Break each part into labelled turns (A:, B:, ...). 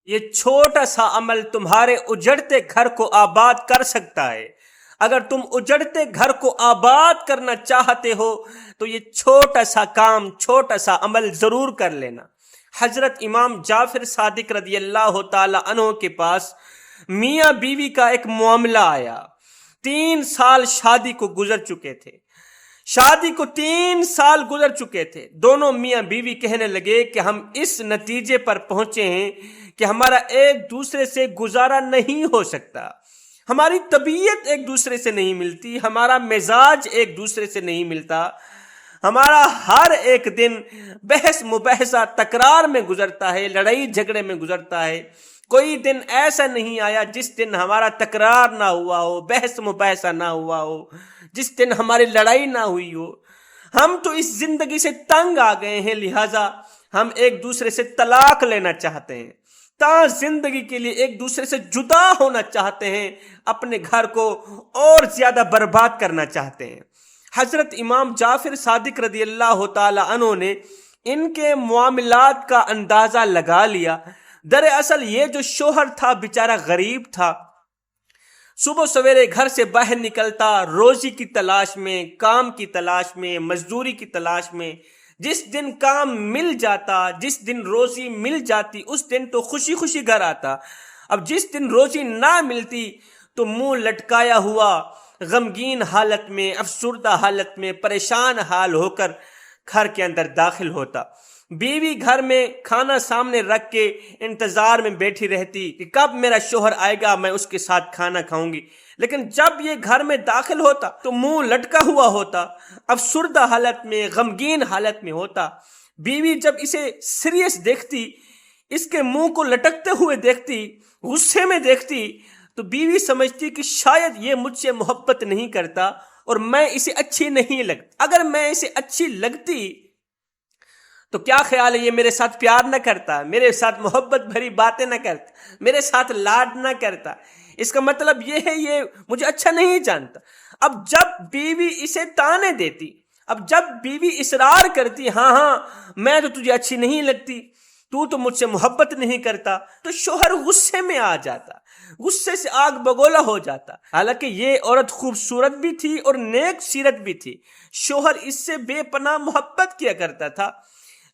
A: یہ چھوٹا سا عمل تمہارے اجڑتے گھر کو آباد کر سکتا ہے۔ اگر تم اجڑتے گھر کو آباد کرنا چاہتے ہو تو یہ چھوٹا سا کام، چھوٹا سا عمل ضرور کر لینا۔ حضرت امام جعفر صادق رضی اللہ تعالی عنہ کے پاس میاں بیوی کا ایک معاملہ آیا۔ 3 سال شادی کو گزر چکے تھے، شادی کو 3 سال گزر چکے تھے۔ دونوں میاں بیوی کہنے لگے کہ ہم اس نتیجے پر پہنچے ہیں کہ ہمارا ایک دوسرے سے گزارا نہیں ہو سکتا، ہماری طبیعت ایک دوسرے سے نہیں ملتی، ہمارا مزاج ایک دوسرے سے نہیں ملتا، ہمارا ہر ایک دن بحث مباحثہ تکرار میں گزرتا ہے، لڑائی جھگڑے میں گزرتا ہے۔ کوئی دن ایسا نہیں آیا جس دن ہمارا تکرار نہ ہوا ہو، بحث مباحثہ نہ ہوا ہو، جس دن ہماری لڑائی نہ ہوئی ہو۔ ہم تو اس زندگی سے تنگ آ گئے ہیں، لہٰذا ہم ایک دوسرے سے طلاق لینا چاہتے ہیں، تا زندگی کے لیے ایک دوسرے سے جدا ہونا چاہتے ہیں، اپنے گھر کو اور زیادہ برباد کرنا چاہتے ہیں۔ حضرت امام جعفر صادق رضی اللہ تعالی عنہ نے ان کے معاملات کا اندازہ لگا لیا۔ دراصل یہ جو شوہر تھا بیچارہ غریب تھا، صبح سویرے گھر سے باہر نکلتا روزی کی تلاش میں، کام کی تلاش میں، مزدوری کی تلاش میں۔ جس دن کام مل جاتا، جس دن روزی مل جاتی، اس دن تو خوشی خوشی گھر آتا۔ اب جس دن روزی نہ ملتی تو منہ لٹکایا ہوا، غمگین حالت میں، افسردہ حالت میں، پریشان حال ہو کر گھر کے اندر داخل ہوتا۔ بیوی گھر میں کھانا سامنے رکھ کے انتظار میں بیٹھی رہتی کہ کب میرا شوہر آئے گا، میں اس کے ساتھ کھانا کھاؤں گی۔ لیکن جب یہ گھر میں داخل ہوتا تو منہ لٹکا ہوا ہوتا، افسردہ حالت میں، غمگین حالت میں ہوتا۔ بیوی جب اسے سیریس دیکھتی، اس کے منہ کو لٹکتے ہوئے دیکھتی، غصے میں دیکھتی، تو بیوی سمجھتی کہ شاید یہ مجھ سے محبت نہیں کرتا اور میں اسے اچھی نہیں لگتی۔ اگر میں اسے اچھی لگتی تو کیا خیال ہے یہ میرے ساتھ پیار نہ کرتا، میرے ساتھ محبت بھری باتیں نہ کرتا، میرے ساتھ لاڈ نہ کرتا۔ اس کا مطلب یہ ہے یہ مجھے اچھا نہیں جانتا۔ اب جب بیوی اسے تانے دیتی، اب جب بیوی اصرار کرتی، ہاں ہاں میں تو تجھے اچھی نہیں لگتی، تو مجھ سے محبت نہیں کرتا، تو شوہر غصے میں آ جاتا، غصے سے آگ بگولا ہو جاتا۔ حالانکہ یہ عورت خوبصورت بھی تھی اور نیک سیرت بھی تھی، شوہر اس سے بے پناہ محبت کیا کرتا تھا،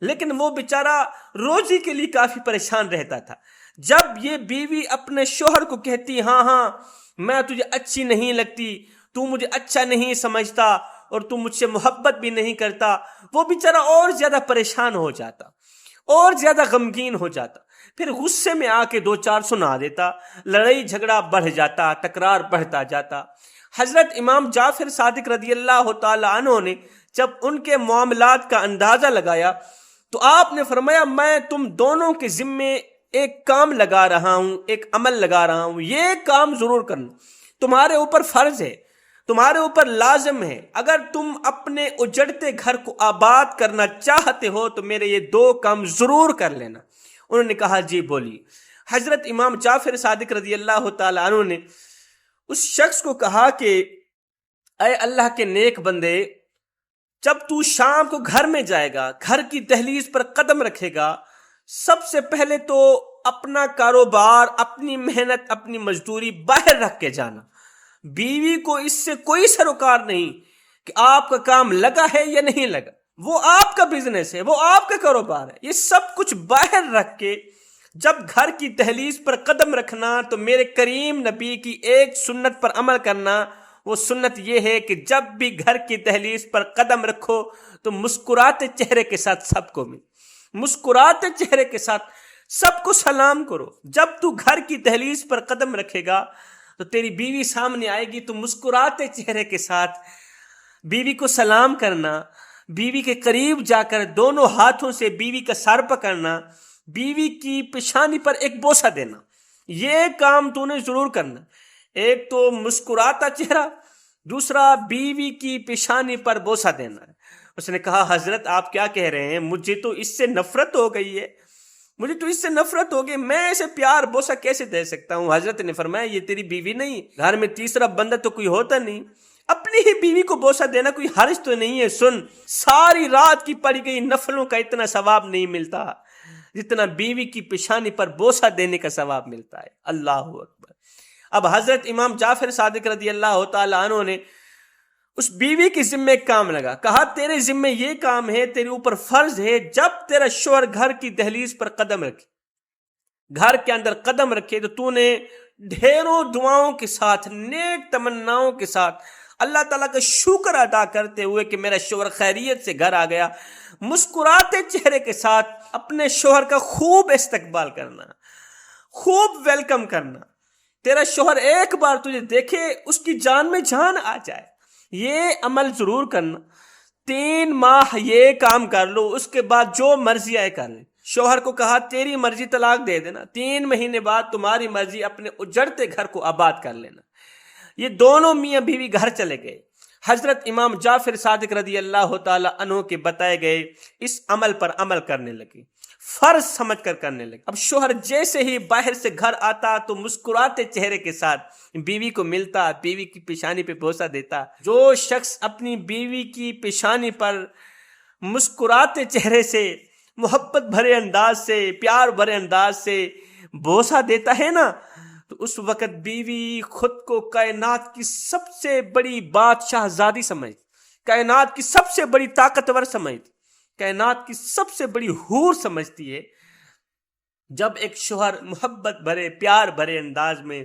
A: لیکن وہ بیچارہ روزی کے لیے کافی پریشان رہتا تھا۔ جب یہ بیوی اپنے شوہر کو کہتی، ہاں ہاں میں تجھے اچھی نہیں لگتی، تو مجھے اچھا نہیں سمجھتا اور تو مجھ سے محبت بھی نہیں کرتا، وہ بیچارہ اور زیادہ پریشان ہو جاتا، اور زیادہ غمگین ہو جاتا۔ پھر غصے میں آ کے 2-4 سنا دیتا، لڑائی جھگڑا بڑھ جاتا، تکرار بڑھتا جاتا۔ حضرت امام جعفر صادق رضی اللہ تعالی عنہ نے جب ان کے معاملات کا اندازہ لگایا تو آپ نے فرمایا، میں تم دونوں کے ذمے ایک کام لگا رہا ہوں، ایک عمل لگا رہا ہوں، یہ کام ضرور کرنا، تمہارے اوپر فرض ہے، تمہارے اوپر لازم ہے۔ اگر تم اپنے اجڑتے گھر کو آباد کرنا چاہتے ہو تو میرے یہ 2 کام ضرور کر لینا۔ انہوں نے کہا جی بولیے۔ حضرت امام جعفر صادق رضی اللہ تعالی عنہ نے اس شخص کو کہا کہ اے اللہ کے نیک بندے، جب تو شام کو گھر میں جائے گا، گھر کی دہلیز پر قدم رکھے گا، سب سے پہلے تو اپنا کاروبار، اپنی محنت، اپنی مزدوری باہر رکھ کے جانا۔ بیوی کو اس سے کوئی سروکار نہیں کہ آپ کا کام لگا ہے یا نہیں لگا، وہ آپ کا بزنس ہے، وہ آپ کا کاروبار ہے۔ یہ سب کچھ باہر رکھ کے جب گھر کی دہلیز پر قدم رکھنا تو میرے کریم نبی کی ایک سنت پر عمل کرنا۔ وہ سنت یہ ہے کہ جب بھی گھر کی دہلیز پر قدم رکھو تو مسکراتے چہرے کے ساتھ سب کو مسکراتے چہرے کے ساتھ سب کو سلام کرو۔ جب تو گھر کی دہلیز پر قدم رکھے گا تو تیری بیوی سامنے آئے گی تو مسکراتے چہرے کے ساتھ بیوی کو سلام کرنا، بیوی کے قریب جا کر دونوں ہاتھوں سے بیوی کا سر پکڑنا، بیوی کی پیشانی پر ایک بوسہ دینا، یہ کام تو نے ضرور کرنا۔ ایک تو مسکراتا چہرہ، دوسرا بیوی کی پیشانی پر بوسہ دینا۔ اس نے کہا حضرت آپ کیا کہہ رہے ہیں، مجھے تو اس سے نفرت ہو گئی ہے، مجھے تو اس سے نفرت ہو گئی، میں اسے پیار بوسہ کیسے دے سکتا ہوں؟ حضرت نے فرمایا یہ تیری بیوی نہیں، گھر میں تیسرا بندہ تو کوئی ہوتا نہیں، اپنی ہی بیوی کو بوسہ دینا کوئی حرج تو نہیں ہے۔ سن، ساری رات کی پڑھی گئی نفلوں کا اتنا ثواب نہیں ملتا جتنا بیوی کی پیشانی پر بوسہ دینے کا ثواب ملتا ہے۔ اللہ اکبر۔ اب حضرت امام جعفر صادق رضی اللہ تعالی عنہ نے اس بیوی کے ذمہ ایک کام لگا، کہا تیرے ذمہ یہ کام ہے، تیرے اوپر فرض ہے، جب تیرا شوہر گھر کی دہلیز پر قدم رکھے، گھر کے اندر قدم رکھے، تو تو نے ڈھیروں دعاؤں کے ساتھ، نیک تمناؤں کے ساتھ اللہ تعالیٰ کا شکر ادا کرتے ہوئے کہ میرا شوہر خیریت سے گھر آ گیا، مسکراتے چہرے کے ساتھ اپنے شوہر کا خوب استقبال کرنا، خوب ویلکم کرنا۔ تیرا شوہر ایک بار تجھے دیکھے، اس کی جان میں جان آ جائے، یہ عمل ضرور کرنا۔ 3 ماہ یہ کام کر لو، اس کے بعد جو مرضی آئے کر لیں۔ شوہر کو کہا تیری مرضی طلاق دے دینا، 3 مہینے بعد تمہاری مرضی اپنے اجڑتے گھر کو آباد کر لینا۔ یہ دونوں میاں بیوی گھر چلے گئے۔ حضرت امام جعفر صادق رضی اللہ تعالی عنہ کے بتائے گئے اس عمل پر عمل کرنے لگے، فرض سمجھ کر کرنے لگے۔ اب شوہر جیسے ہی باہر سے گھر آتا تو مسکراتے چہرے کے ساتھ بیوی کو ملتا، بیوی کی پیشانی پہ بوسہ دیتا۔ جو شخص اپنی بیوی کی پیشانی پر مسکراتے چہرے سے، محبت بھرے انداز سے، پیار بھرے انداز سے بوسہ دیتا ہے نا، تو اس وقت بیوی خود کو کائنات کی سب سے بڑی بادشاہ زادی سمجھتی، کائنات کی سب سے بڑی طاقتور سمجھتی، کائنات کی سب سے بڑی حور سمجھتی ہے۔ جب ایک شوہر محبت بھرے، پیار بھرے انداز میں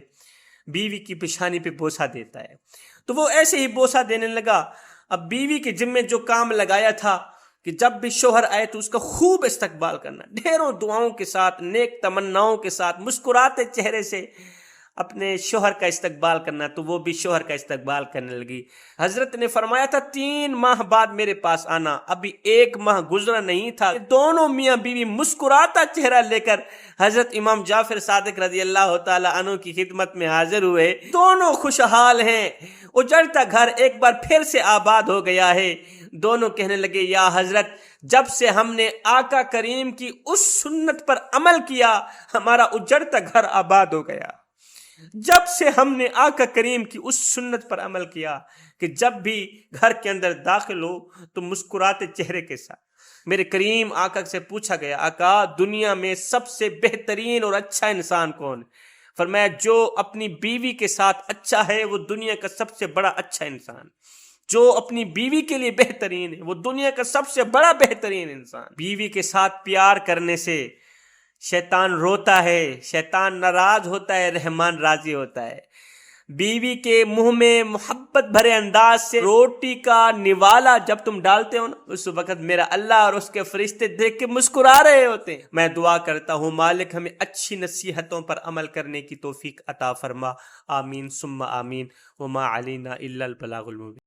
A: بیوی کی پیشانی پہ بوسہ دیتا ہے، تو وہ ایسے ہی بوسہ دینے لگا۔ اب بیوی کے ذمے جو کام لگایا تھا کہ جب بھی شوہر آئے تو اس کا خوب استقبال کرنا، ڈھیروں دعاؤں کے ساتھ، نیک تمناؤں کے ساتھ، مسکراتے چہرے سے اپنے شوہر کا استقبال کرنا، تو وہ بھی شوہر کا استقبال کرنے لگی۔ حضرت نے فرمایا تھا 3 ماہ بعد میرے پاس آنا، ابھی 1 ماہ گزرا نہیں تھا، دونوں میاں بیوی مسکراتا چہرہ لے کر حضرت امام جعفر صادق رضی اللہ تعالی عنہ کی خدمت میں حاضر ہوئے۔ دونوں خوشحال ہیں، اجڑتا گھر ایک بار پھر سے آباد ہو گیا ہے۔ دونوں کہنے لگے یا حضرت، جب سے ہم نے آقا کریم کی اس سنت پر عمل کیا، ہمارا اجڑتا گھر آباد ہو گیا۔ جب سے ہم نے آقا کریم کی اس سنت پر عمل کیا کہ جب بھی گھر کے اندر داخل ہو تو مسکراتے چہرے کے ساتھ۔ میرے کریم آقا سے پوچھا گیا، آقا دنیا میں سب سے بہترین اور اچھا انسان کون ہے؟ فرمایا جو اپنی بیوی کے ساتھ اچھا ہے وہ دنیا کا سب سے بڑا اچھا انسان، جو اپنی بیوی کے لیے بہترین ہے وہ دنیا کا سب سے بڑا بہترین انسان۔ بیوی کے ساتھ پیار کرنے سے شیطان روتا ہے، شیطان ناراض ہوتا ہے، رحمان راضی ہوتا ہے۔ بیوی کے منہ میں محبت بھرے انداز سے روٹی کا نوالا جب تم ڈالتے ہو نا، اس وقت میرا اللہ اور اس کے فرشتے دیکھ کے مسکرا رہے ہوتے ہیں۔ میں دعا کرتا ہوں مالک ہمیں اچھی نصیحتوں پر عمل کرنے کی توفیق عطا فرما، آمین ثم آمین، وما علینا الا البلاغ المبین۔